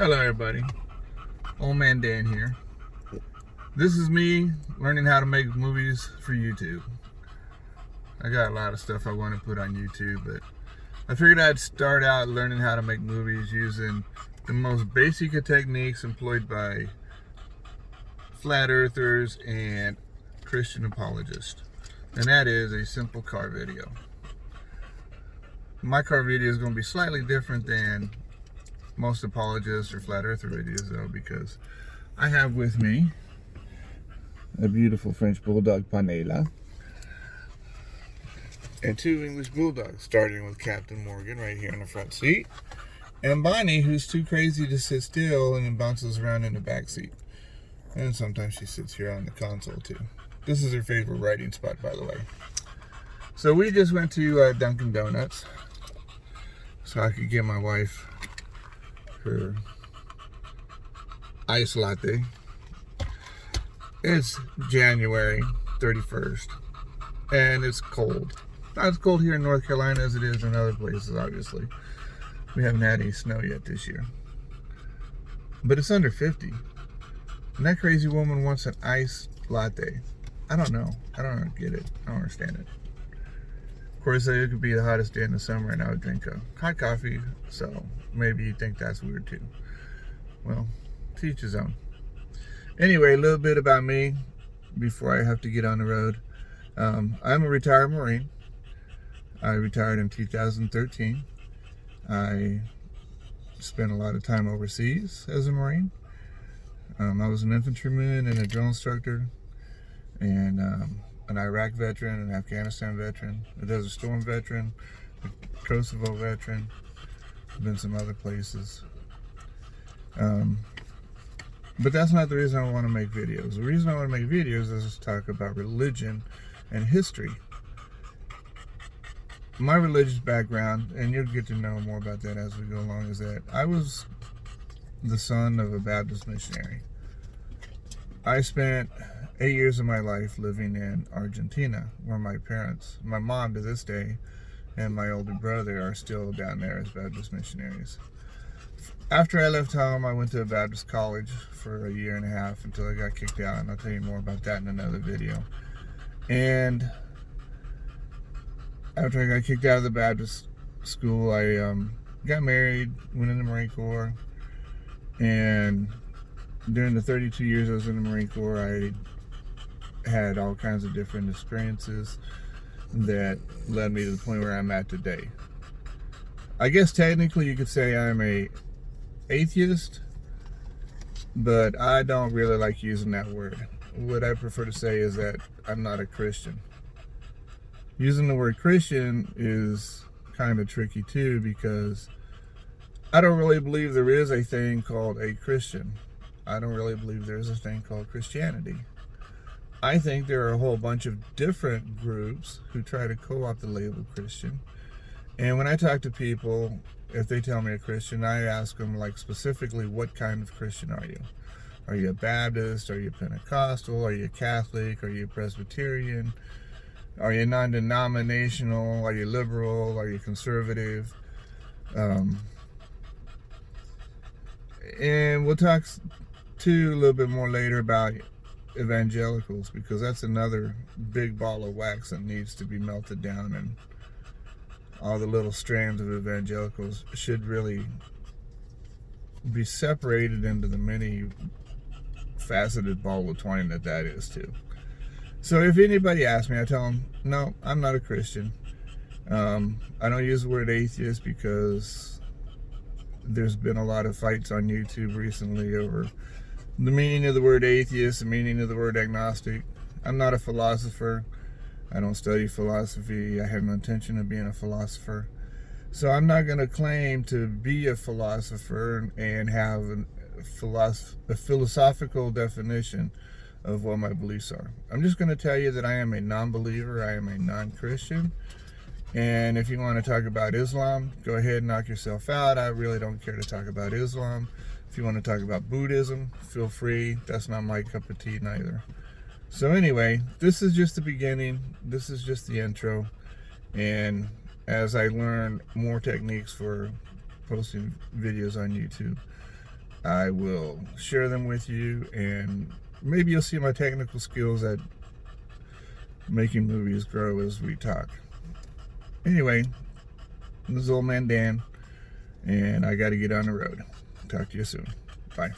Hello everybody, Old Man Dan here. This is me learning how to make movies for YouTube. I got a lot of stuff I want to put on YouTube, but I figured I'd start out learning how to make movies using the most basic of techniques employed by flat earthers and Christian apologists, and that is a simple car video. My car video is going to be slightly different than most apologists or flat earther videos though, because I have with me a beautiful French bulldog Panela and two English bulldogs, starting with Captain Morgan right here in the front seat, and Bonnie, who's too crazy to sit still and bounces around in the back seat, and sometimes she sits here on the console too. This is her favorite riding spot, by the way. So we just went to Dunkin Donuts so I could get my wife her iced latte. It's January 31st and it's cold. Not as cold here in North Carolina as it is in other places, obviously. We haven't had any snow yet this year. But it's under 50. And that crazy woman wants an iced latte. I don't know. I don't get it. I don't understand it. Of course, it could be the hottest day in the summer and I would drink a hot coffee, so maybe you think that's weird too. Well, to each his own. Anyway, a little bit about me before I have to get on the road. I'm a retired Marine. I retired in 2013. I spent a lot of time overseas as a Marine. I was an infantryman and a drill instructor, and an Iraq veteran, an Afghanistan veteran, a Desert Storm veteran, a Kosovo veteran. I've been some other places. But that's not the reason I want to make videos. The reason I want to make videos is to talk about religion and history. My religious background, and you'll get to know more about that as we go along, is that I was the son of a Baptist missionary. I spent 8 years of my life living in Argentina, where my mom to this day, and my older brother are still down there as Baptist missionaries. After I left home, I went to a Baptist college for a year and a half until I got kicked out, and I'll tell you more about that in another video. And after I got kicked out of the Baptist school, I got married, went in the Marine Corps, and during the 32 years I was in the Marine Corps, I had all kinds of different experiences that led me to the point where I'm at today. I guess technically you could say I'm a atheist, but I don't really like using that word. What I prefer to say is that I'm not a Christian. Using the word Christian is kind of tricky too, because I don't really believe there is a thing called a Christian. I don't really believe there's a thing called Christianity. I think there are a whole bunch of different groups who try to co-opt the label Christian. And when I talk to people, if they tell me a Christian, I ask them, like, specifically, what kind of Christian are you? Are you a Baptist? Are you Pentecostal? Are you Catholic? Are you Presbyterian? Are you non-denominational? Are you liberal? Are you conservative? And we'll talk too a little bit more later about evangelicals, because that's another big ball of wax that needs to be melted down, and all the little strands of evangelicals should really be separated into the many faceted ball of twine that is too. So if anybody asks me, I tell them, no, I'm not a Christian. I don't use the word atheist because there's been a lot of fights on YouTube recently over the meaning of the word atheist, the meaning of the word agnostic. I'm not a philosopher. I don't study philosophy. I have no intention of being a philosopher. So I'm not going to claim to be a philosopher and have a philosophical definition of what my beliefs are. I'm just going to tell you that I am a non-believer. I am a non-Christian. And if you want to talk about Islam, go ahead and knock yourself out. I really don't care to talk about Islam. If you want to talk about Buddhism, feel free. That's not my cup of tea neither. So anyway, this is just the beginning. This is just the intro. And as I learn more techniques for posting videos on YouTube, I will share them with you, and maybe you'll see my technical skills at making movies grow as we talk. Anyway, this is Old Man Dan, and I got to get on the road. Talk to you soon. Bye.